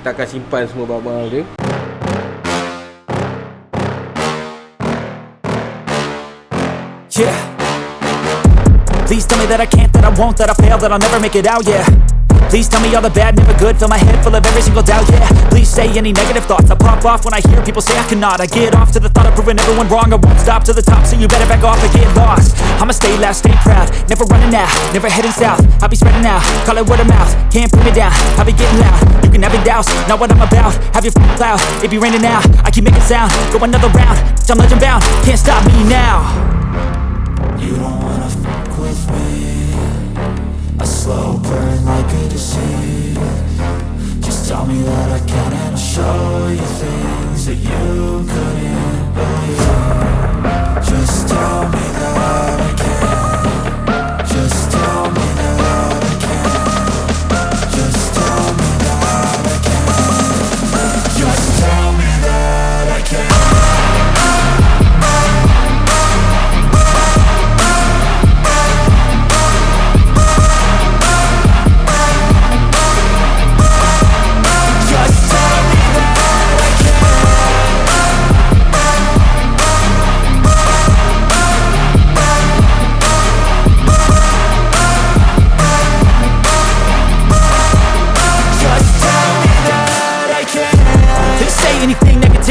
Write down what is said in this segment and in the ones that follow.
kita akan simpan semua barang-barang dia. Yeah. Please tell me that I can't, that I won't, that I fail, that I'll never make it out, yeah. Please tell me all the bad, never good, fill my head full of every single doubt, yeah. Please say any negative thoughts, I pop off when I hear people say I cannot. I get off to the thought of proving everyone wrong, I won't stop to the top, so you better back off and get lost. I'ma stay loud, stay proud, never running out, never heading south. I'll be spreading out, call it word of mouth, can't put me down, I'll be getting loud. You can have your doubts, not what I'm about, have your cloud, it be raining now, I keep making sound, go another round, I'm legend bound, can't stop me now. You don't wanna fuck with me, a slow burn like a disease. Just tell me that I can and I'll show you things that you couldn't believe. Just tell me that I can. Just tell me that I can. Just tell me that I can. Just tell me that I can.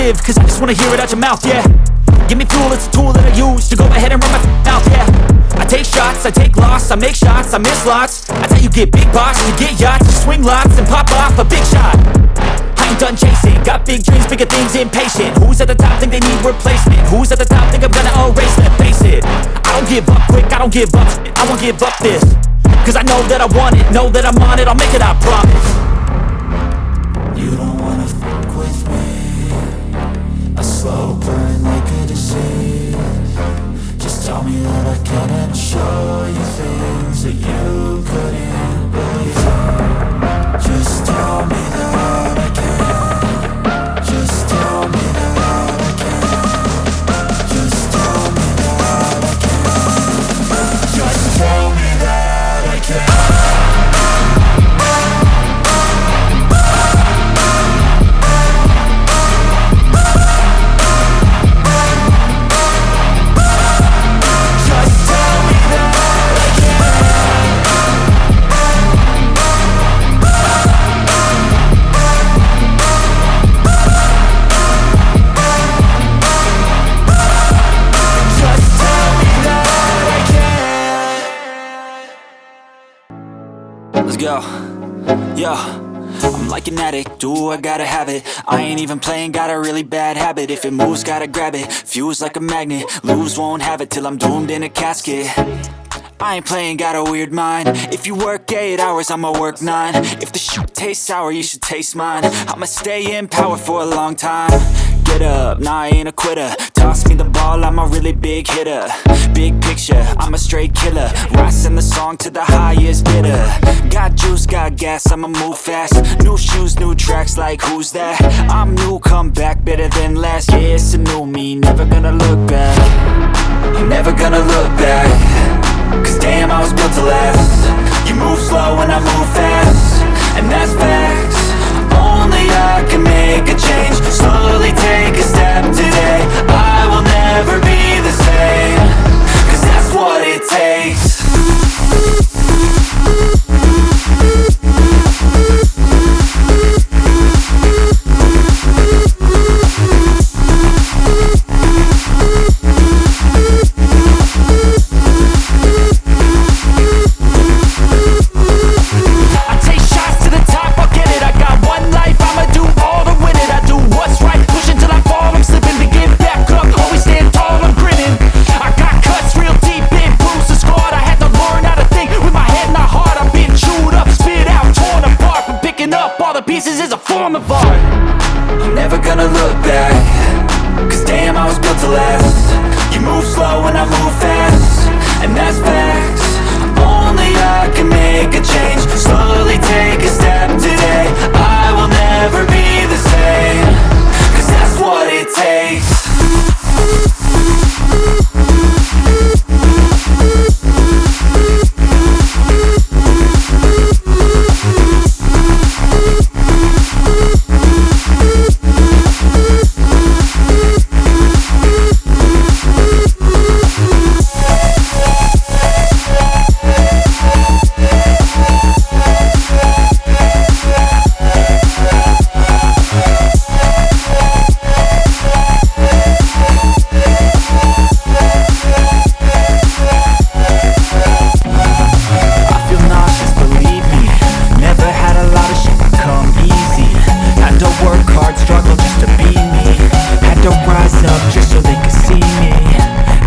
Cause I just wanna hear it out your mouth, yeah. Give me fuel, it's a tool that I use to go ahead and run my mouth, yeah. I take shots, I take loss, I make shots, I miss lots. That's how you get big box, you get yachts, you swing lots and pop off a big shot. I ain't done chasing, got big dreams, bigger things, impatient. Who's at the top think they need replacement? Who's at the top think I'm gonna erase them? Face it, I don't give up quick, I don't give up shit, I won't give up this. Cause I know that I want it, know that I'm on it, I'll make it, I promise. You don't wanna fuck with me, a slow burn like a disease. Just tell me that I can and I'll show you things that you couldn't believe. Just tell me that I can. Just tell me that I can. Just tell me that I can. Just tell me that I can. Let's go, yeah. I'm like an addict, do I gotta have it. I ain't even playing, got a really bad habit. If it moves, gotta grab it, fuse like a magnet. Lose, won't have it till I'm doomed in a casket. I ain't playing, got a weird mind. If you work 8 hours, I'ma work 9. If the shoot tastes sour, you should taste mine. I'ma stay in power for a long time. Get up, nah, I ain't a quitter. Toss me the ball, I'm a really big hitter. Big picture, I'm a straight killer. Rising the song to the highest bidder. Got juice, got gas, I'ma move fast. New shoes, new tracks, like who's that? I'm new, come back, better than last. Yeah, it's a new me, never gonna look back. I'm never gonna look back. Cause damn, I was built to last. You move slow and I move fast, and that's facts. Only I can make a change. Slowly take a step today. I will never be the same. Cause that's what it takes.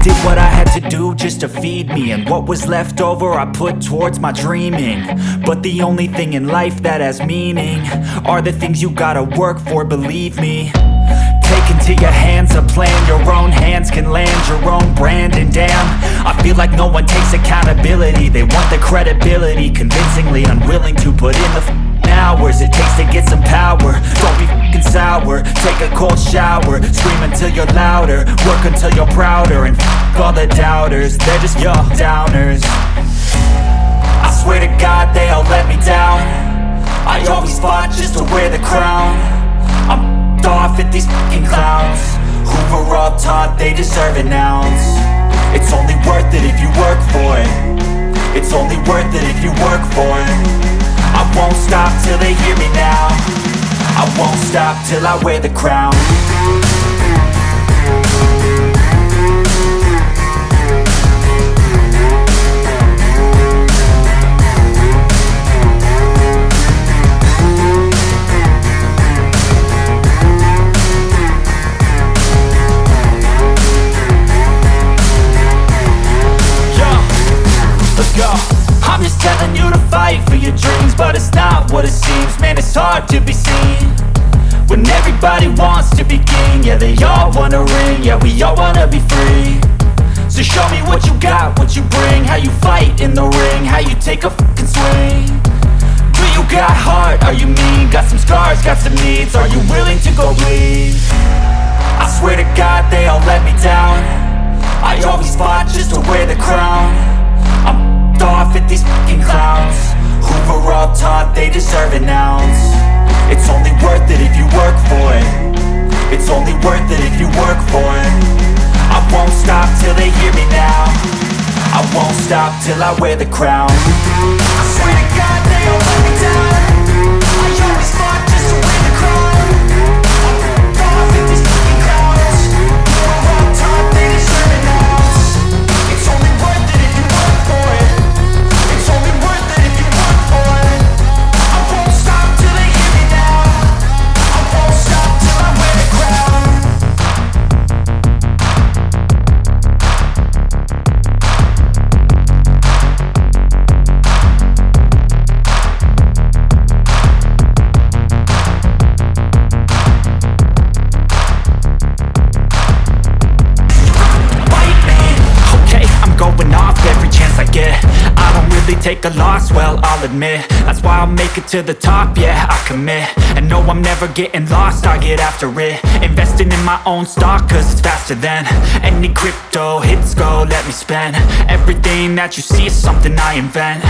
Did what I had to do just to feed me, and what was left over I put towards my dreaming. But the only thing in life that has meaning are the things you gotta work for, believe me. Take into your hands a plan, your own hands can land your own brand. And damn, I feel like no one takes accountability. They want the credibility, convincingly unwilling to put in the hours it takes to get some power. Don't be f***ing sour, take a cold shower, scream until you're louder, work until you're prouder. And f*** all the doubters, they're just your downers. I swear to God they all let me down. I always fought just to wear the crown. I'm off at these fucking clowns who were all taught they deserve an ounce. It's only worth it if you work for it. It's only worth it if you work for it. I won't stop till they hear me now. I won't stop till I wear the crown. I'm just telling you to fight for your dreams, but it's not what it seems. Man, it's hard to be seen when everybody wants to be king. Yeah, they all wanna ring, yeah, we all wanna be free. So show me what you got, what you bring, how you fight in the ring, how you take a fucking swing. Do you got heart, are you mean? Got some scars, got some needs, are you willing to go bleed? I swear to God they all let me down. I always fought just to wear the crown. I'm off at these fucking clowns who were all taught they deserve an ounce. It's only worth it if you work for it. It's only worth it if you work for it. I won't stop till they hear me now. I won't stop till I wear the crown. I swear to God they all let me down. I always fought just to wear the crown. I'm off at these fucking clowns who were all taught they deserve an ounce. It's only worth it if you work for it. It's only worth it if you work for it. I won't stop till they hear me now. I won't stop till I wear the crown. Take a loss, well, I'll admit. That's why I'll make it to the top, yeah, I commit. And no, I'm never getting lost, I get after it. Investing in my own stock, cause it's faster than any crypto hits go, let me spend. Everything that you see is something I invent,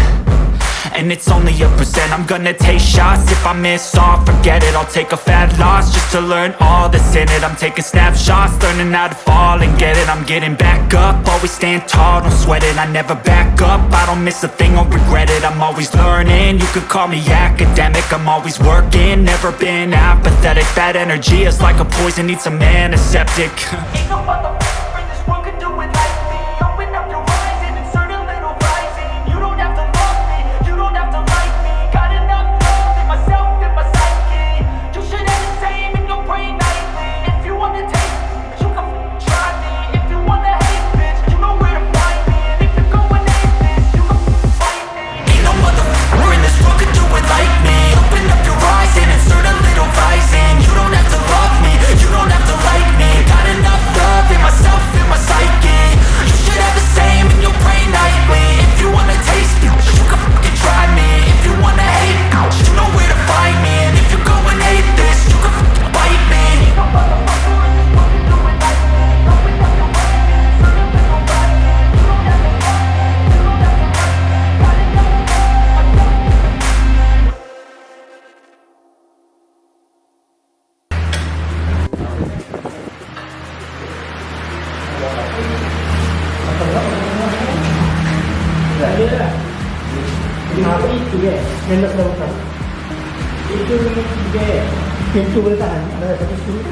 and it's only a percent. I'm gonna take shots, if I miss all, forget it. I'll take a fat loss just to learn all that's in it. I'm taking snapshots, learning how to fall and get it. I'm getting back up, always stand tall, don't sweat it. I never back up, I don't miss a thing or regret it. I'm always learning, you could call me academic. I'm always working, never been apathetic. Bad energy is like a poison, needs some antiseptic. Ain't no motherfucker in this world could do it like me. Open up your eyes and insert a little rising. You don't have to love me, you don't have to like me. Got enough love in myself, in my psyche. You should have the same in your brain nightly. If you wanna take me, you can try me. If you wanna hate, bitch, you know where to find me. And if you're going hate this, you can fight me. Ain't no motherfucker in this world could do it like me. Open up your eyes and insert a little rising. You don't have to love me, you don't have to like me. Got enough love in myself, in my psyche. You should have the same in your brain nightly. If you wanna taste me, you can fucking try me. If you wanna hate, you know where to find me. And if you're going hate this, you can fucking bite me. 이게 연락되고 이게 왼쪽으로 다 아니야? 저기 수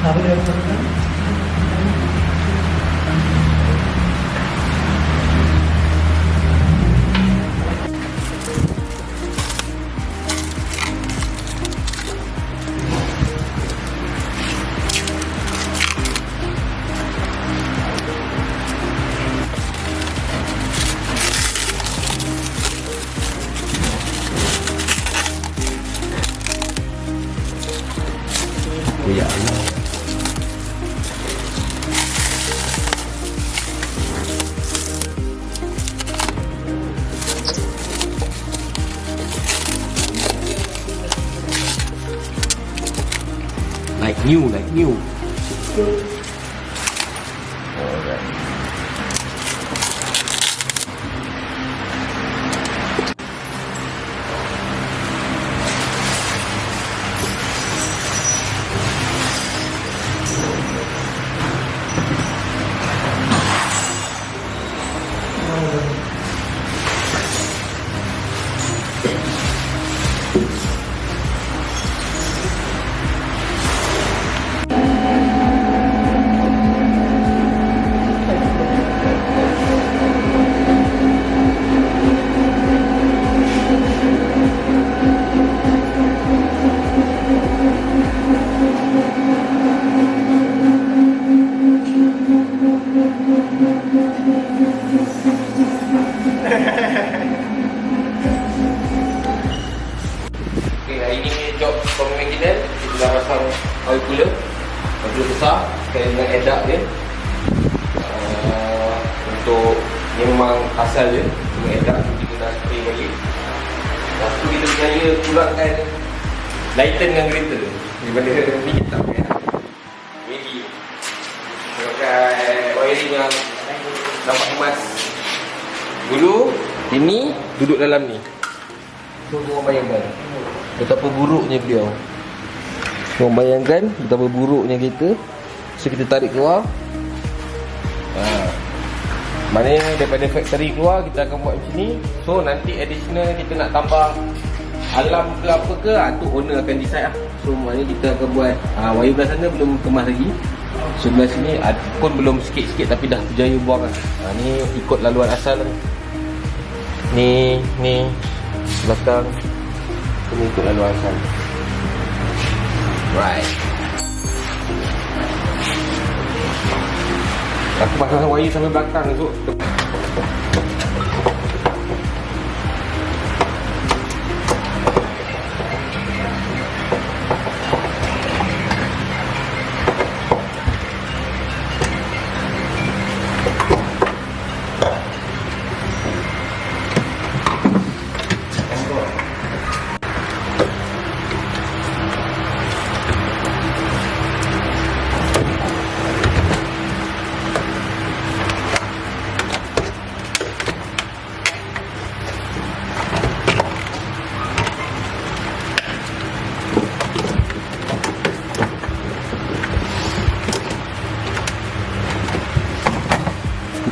가버려 버리면 New, like new. Alright. Okay, hari ni job TOMMI MAKINEN. Kita dah pasang oil cooler besar sekali dengan edak dia. Untuk ni memang asal dia dengan edak, kita dah spray balik. Lepas tu kita berjaya kurangkan lighten dengan greater daripada ni kita tak pakai dah. Maybe pakai wiring yang dapat emas. Dulu ini duduk dalam ni. So korang bayangkan betapa buruknya beliau. Korang bayangkan betapa buruknya kereta. So kita tarik keluar. Maknanya daripada factory keluar kita akan buat macam ni. So nanti additional kita nak tambah alam ke apa ke, tu owner akan decide lah. So maknanya kita akan buat wire belah sana belum kemas lagi. Sebelah sini pun belum sikit-sikit tapi dah berjaya buang lah. Ni ikut laluan asal lah. Ni belakang ini ikut laluan asal. Right. Aku pasang wire sampai belakang tu.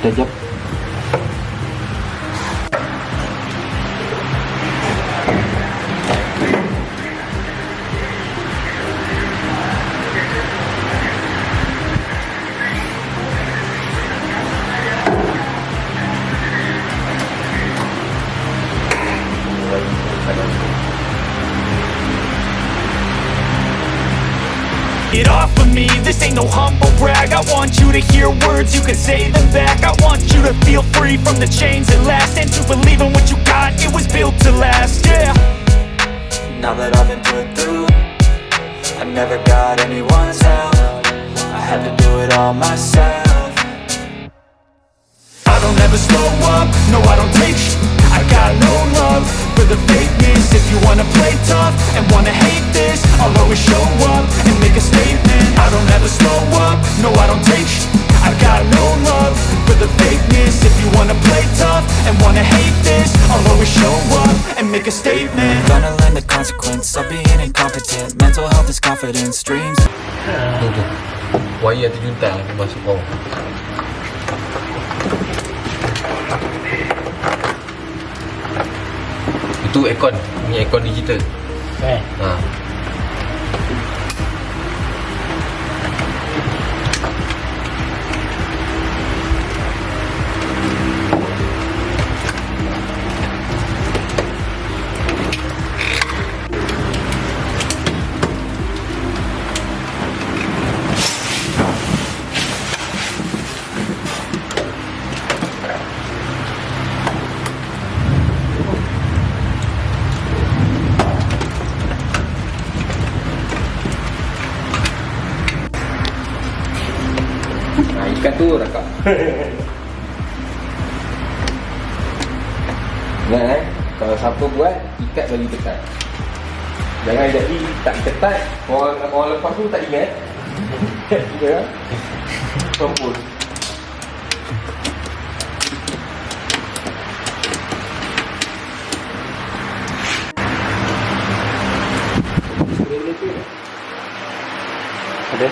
Kita jap. Get off of me, this ain't no humble brag. I want you to hear words, you can say them back. I want you to feel free from the chains at last, and to believe in what you got, it was built to last, yeah. Now that I've been put through, I never got anyone's help. I had to do it all myself. I don't ever slow up, no I don't take sh**. I got no love for the fakeness. If you wanna play tough and wanna hate this, I'll always show up and make a statement. I don't ever slow up, no I don't take sh**. I got no love for the fakeness. If you wanna play tough and wanna hate this, I'll always show up and make a statement. Gonna learn the consequence of being incompetent. Mental health is confidence, dreams. Tu. Wire terjuntai masuk bawah. Itu aircon, ni aircon digital. Ikan tu rakap. Ingat kalau siapa buat, ikat bagi tekan. Jangan jadi tak ketat. Orang lepas tu tak ingat. Ya. Kompos. Ada.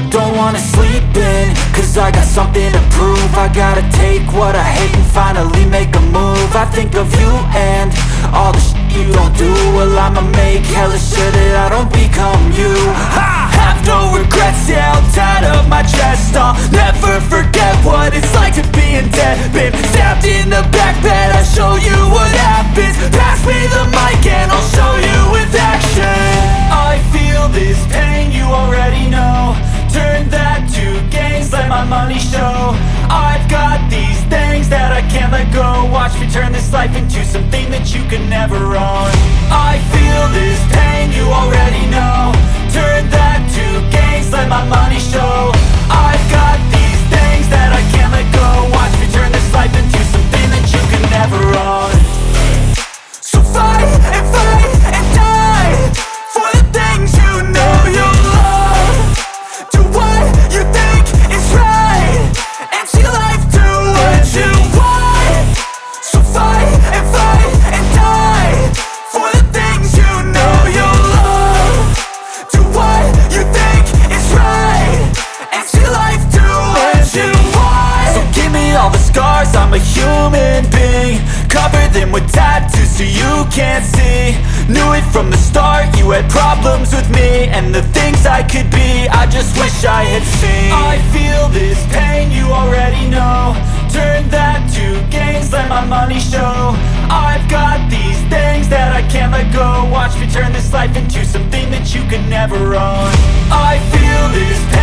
Don't wanna sleep in, cause I got something to prove. I gotta take what I hate and finally make a move. I think of you and all the shit you don't do. Well, I'ma make hella sure that I don't become you. I have no regrets, yeah, I'll tie up my chest. I'll never forget what it's like to be in debt. Been stabbed in the back bed, I'll show you what happens. Pass me the mic and I'll show you with action. I feel this pain, you already know. Turn that to gains, let my money show. I've got these things that I can't let go. Watch me turn this life into something that you could never own. I feel this pain, you already know. Turn that to gains, let my money show. I've got these things that I can't let go. Watch me turn this life into something that you could never own. So fight and die for the things you know you love. Do what you think is right, and see life do what you want. So fight and die for the things you know you love. Do what you think is right, and see life do what you want. So give me all the scars, I'm a human being. Cover them with tattoos so you can't see. Knew it from the start, you had problems with me and the things I could be, I just wish I had seen. I feel this pain, you already know. Turn that to gains, let my money show. I've got these things that I can't let go. Watch me turn this life into something that you could never own. I feel this pain.